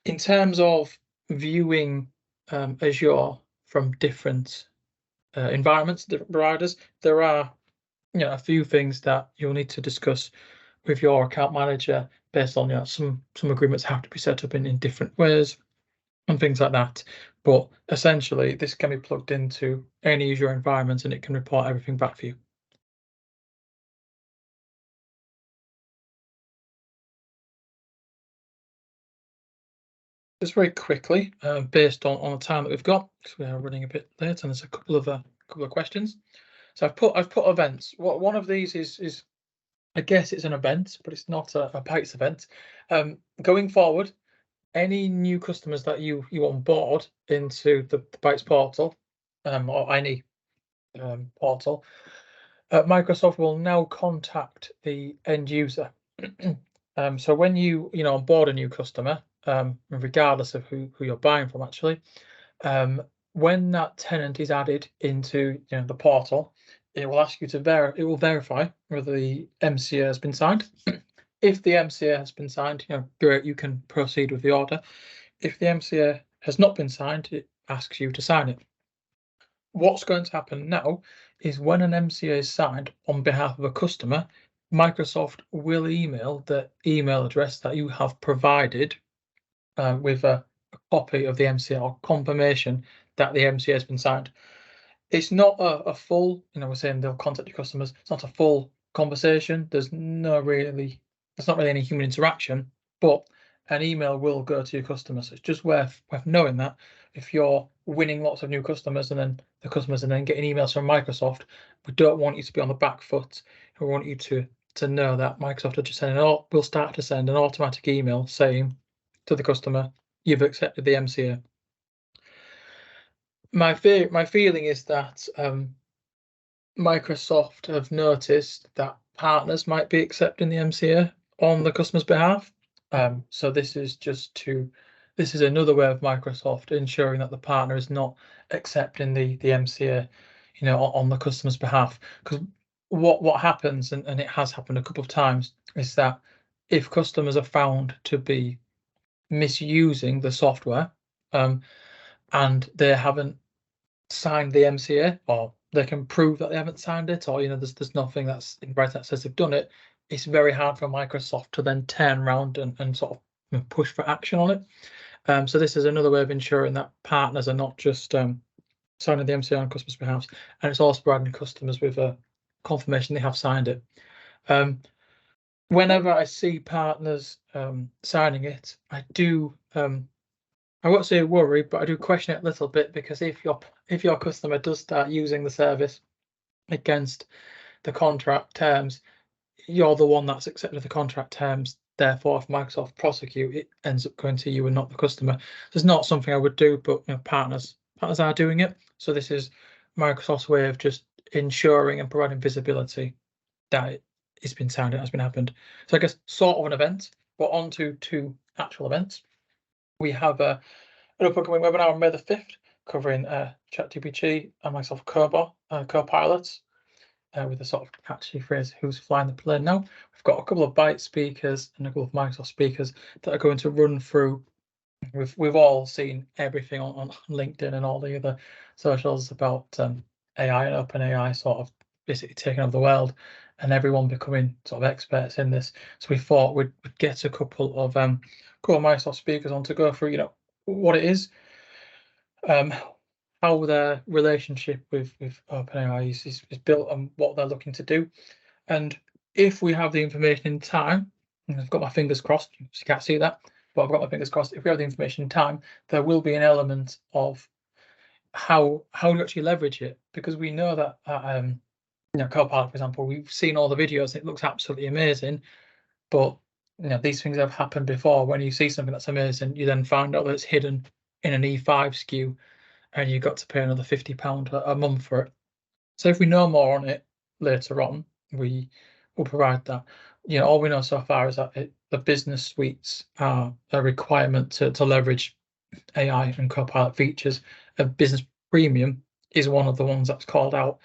In terms of viewing Azure from different environments, different providers, there are a few things that you'll need to discuss with your account manager based on some agreements have to be set up in different ways and things like that. But essentially, this can be plugged into any Azure environment and it can report everything back for you. Just very quickly, based on the time that we've got, because we are running a bit late, and there's a couple of questions. So I've put events. One of these is I guess it's an event, but it's not a Bytes event. Going forward, any new customers that you onboard into the Bytes portal, or any portal, Microsoft will now contact the end user. So when you onboard a new customer, regardless of who you're buying from, actually, when that tenant is added into the portal, it will ask you to it will verify whether the MCA has been signed. If the MCA has been signed, great, you can proceed with the order. If the MCA has not been signed, it asks you to sign it. What's going to happen now is when an MCA is signed on behalf of a customer, Microsoft will email the email address that you have provided with a copy of the MCA or confirmation that the MCA has been signed. It's not a full, we're saying they'll contact your customers. It's not a full conversation. There's not really any human interaction, but an email will go to your customers. So it's just worth knowing that if you're winning lots of new customers and then the customers and then getting emails from Microsoft, we don't want you to be on the back foot. We want you to know that Microsoft are just sending will start to send an automatic email saying to the customer, you've accepted the MCA. My feeling is that Microsoft have noticed that partners might be accepting the MCA on the customer's behalf. So this is another way of Microsoft ensuring that the partner is not accepting the MCA, on the customer's behalf. Because what happens, and it has happened a couple of times, is that if customers are found to be misusing the software, and they haven't signed the MCA, or they can prove that they haven't signed it, or there's nothing that's in writing that says they've done it, it's very hard for Microsoft to then turn around and sort of push for action on it. So this is another way of ensuring that partners are not just signing the MCA on customers' behalf, and it's also providing customers with a confirmation they have signed it. Whenever I see partners signing it, I do I won't say worry, but I do question it a little bit, because if your customer does start using the service against the contract terms, you're the one that's accepted the contract terms. Therefore, if Microsoft prosecute, it ends up going to you and not the customer. So it's not something I would do, but partners are doing it. So this is Microsoft's way of just ensuring and providing visibility that it's been signed, it has been happened. So I guess sort of an event, but on to two actual events. We have an upcoming webinar on May the 5th covering ChatGPT and Microsoft Copilot, with the sort of catchy phrase, who's flying the plane now? We've got a couple of Bytes speakers and a couple of Microsoft speakers that are going to run through. We've all seen everything on LinkedIn and all the other socials about AI and OpenAI sort of basically taking over the world and everyone becoming sort of experts in this. So we thought we'd get a couple of Microsoft speakers on to go through, what it is, how their relationship with OpenAI is built, and what they're looking to do. And if we have the information in time, I've got my fingers crossed. You can't see that, but I've got my fingers crossed. If we have the information in time, there will be an element of how you actually leverage it, because we know that Copilot, for example, we've seen all the videos. It looks absolutely amazing, but these things have happened before. When you see something that's amazing, you then find out that it's hidden in an E5 SKU, and you've got to pay another £50 a month for it. So if we know more on it later on, we will provide that. All we know so far is that the business suites are a requirement to leverage AI and Copilot features. A business premium is one of the ones that's called out.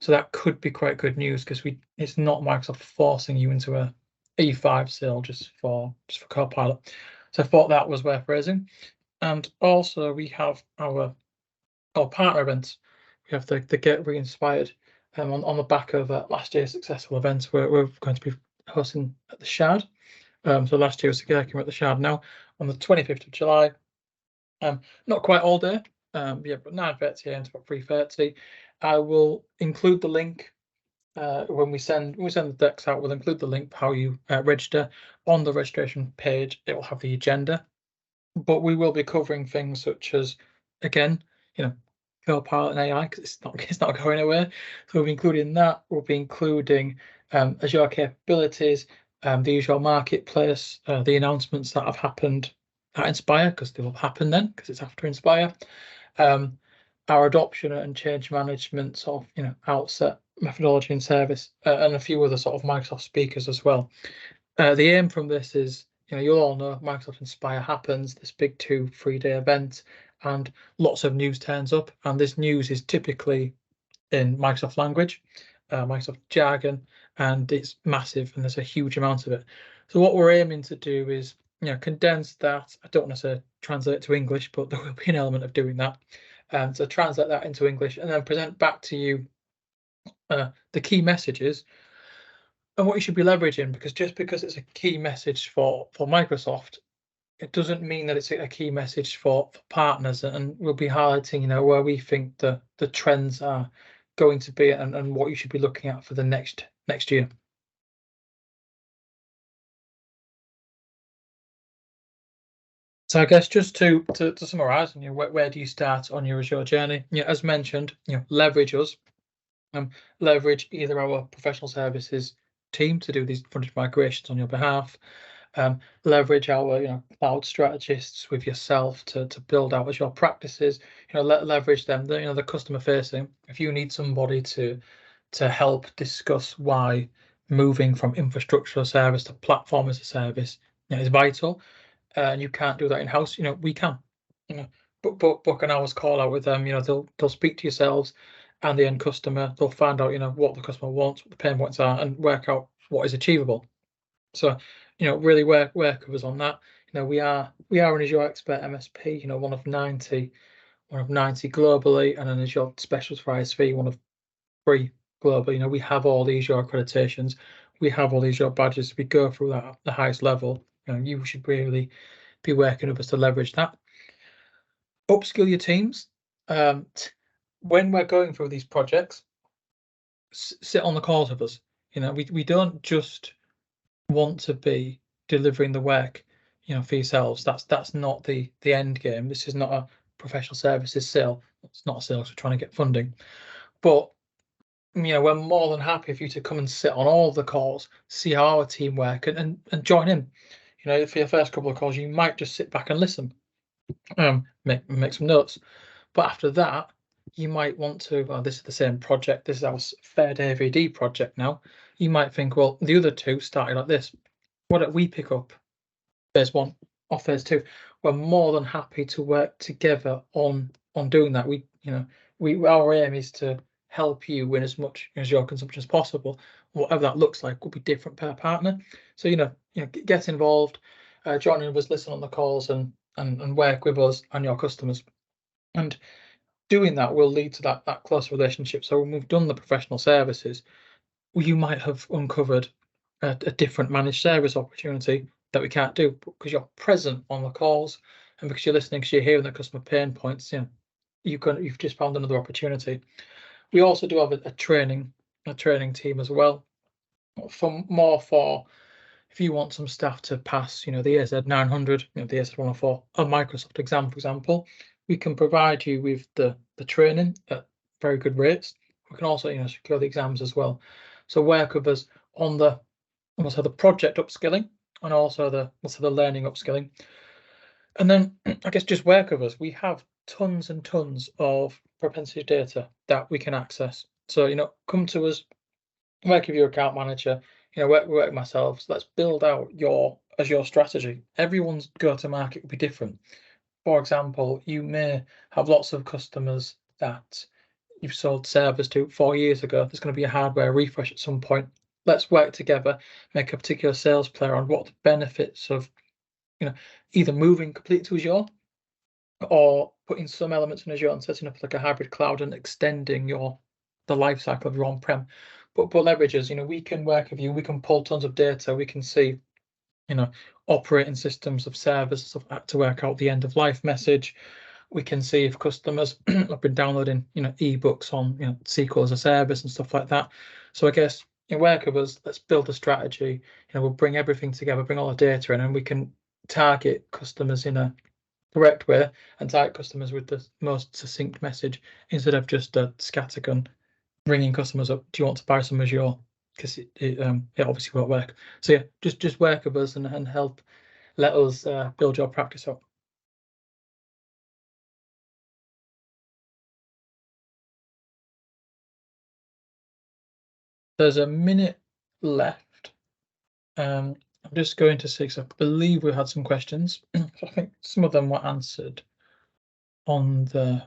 So that could be quite good news, because it's not Microsoft forcing you into a E5 sale just for Copilot. So I thought that was worth raising. And also we have our partner events. We have the Get Re-Inspired on the back of last year's successful events. We're going to be hosting at the Shard. So last year was the We're at the Shard now on the 25th of July. Not quite all day, but 9:30 a.m. to about 3:30. I will include the link when we send the decks out. We'll include the link for how you register on the registration page. It will have the agenda, but we will be covering things such as, again, Copilot and AI, because it's not going anywhere. So we'll be including that. We'll be including Azure capabilities, the Azure marketplace, the announcements that have happened at Inspire, because they will happen then, because it's after Inspire. Our adoption and change management sort of outset methodology and service, and a few other sort of Microsoft speakers as well. The aim from this is, you'll all know Microsoft Inspire happens, this big 2-3 day event, and lots of news turns up, and this news is typically in Microsoft language, Microsoft jargon, and it's massive, and there's a huge amount of it. So what we're aiming to do is condense that. I don't want to say translate it to English, but there will be an element of doing that, and to translate that into English and then present back to you the key messages and what you should be leveraging. Because just because it's a key message for Microsoft, it doesn't mean that it's a key message for partners, and we'll be highlighting where we think the trends are going to be, and what you should be looking at for the next year. So I guess just to summarize, where do you start on your Azure journey? As mentioned, leverage us. Leverage either our professional services team to do these frontage migrations on your behalf. Leverage our cloud strategists with yourself to build out Azure practices. Leverage them. The customer facing. If you need somebody to help discuss why moving from infrastructure as a service to platform as a service is vital, and you can't do that in house, we can. Book an hour's call out with them. They'll speak to yourselves and the end customer. They'll find out what the customer wants, what the pain points are, and work out what is achievable. So really work with us on that. We are an Azure Expert MSP, one of 90 globally, and an Azure Specialist for ISV, one of 3 globally. We have all these Azure accreditations, we have all these Azure badges. We go through that at the highest level. You should really be working with us to leverage that. Upskill your teams. When we're going through these projects, sit on the calls with us. We don't just want to be delivering the work for yourselves. That's not the end game. This is not a professional services sale. It's not a sale, so we're trying to get funding. But we're more than happy for you to come and sit on all the calls, see how our team work, and join in. For your first couple of calls, you might just sit back and listen, make some notes. But after that, you might want to, this is the same project, this is our third AVD project now. You might think, well, the other 2 started like this. Why don't we pick up phase 1 or phase 2? We're more than happy to work together on doing that. Our aim is to help you win as much as your consumption as possible. Whatever that looks like will be different per partner. So get involved, join in with us, listen on the calls, and work with us and your customers. And doing that will lead to that close relationship. So when we've done the professional services, you might have uncovered a different managed service opportunity that we can't do, because you're present on the calls, and because you're listening, because you're hearing the customer pain points. You've just found another opportunity. We also do have a training team as well, for if you want some staff to pass, the AZ 900, the AZ 104, a Microsoft exam, for example, we can provide you with the training at very good rates. We can also, secure the exams as well. So work with us on the project upskilling and also the learning upskilling. And then I guess just work with us. We have tons and tons of propensity data that we can access. So, come to us, work with your account manager, work with myself. So let's build out your Azure strategy. Everyone's go-to-market will be different. For example, you may have lots of customers that you've sold servers to 4 years ago. There's going to be a hardware refresh at some point. Let's work together, make a particular sales player on what the benefits of, either moving completely to Azure or putting some elements in Azure and setting up like a hybrid cloud and extending the life cycle of your on-prem. But leverages, we can work with you, we can pull tons of data, we can see, operating systems of servers, stuff like that, to work out the end of life message. We can see if customers have been downloading, ebooks on, SQL as a service and stuff like that. So I guess work with us, let's build a strategy. We'll bring everything together, bring all the data in, and we can target customers in a correct way and target customers with the most succinct message instead of just a scattergun ringing customers up. Do you want to buy some Azure? Because it obviously won't work. So yeah, just work with us and help let us build your practice up. There's a minute left. I'm just going to see, because I believe we had some questions. I think some of them were answered on the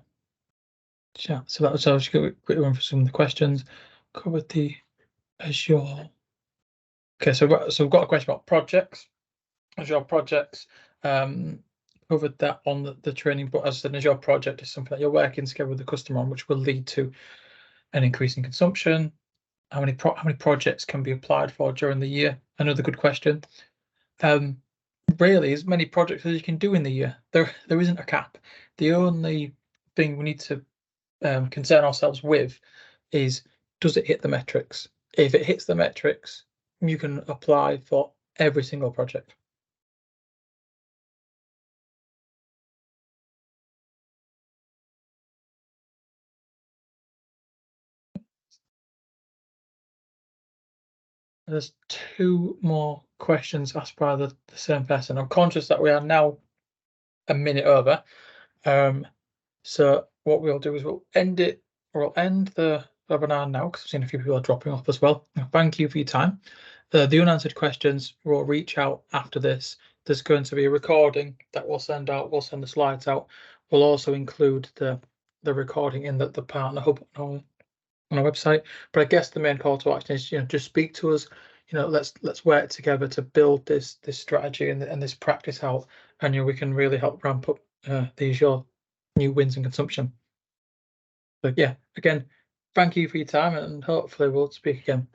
chat. So I'll just go quickly run for some of the questions. Covered the Azure. Okay, so we've got a question about projects. Azure projects. Covered that on the training, but as an Azure project is something that you're working together with the customer on, which will lead to an increase in consumption. How many projects can be applied for during the year? Another good question. Really, as many projects as you can do in the year. There isn't a cap. The only thing we need to concern ourselves with is, does it hit the metrics? If it hits the metrics, you can apply for every single project. There's 2 more questions asked by the same person. I'm conscious that we are now a minute over. So what we'll do is we'll end the webinar now, because I've seen a few people are dropping off as well. Thank you for your time. The unanswered questions, we'll reach out after this. There's going to be a recording that we'll send out. We'll send the slides out. We'll also include the recording in the partner hub on our website. But I guess the main call to action is, just speak to us. Let's work together to build this strategy and this practice out, and we can really help ramp up these your new wins and consumption. But yeah, again, thank you for your time, and hopefully we'll speak again.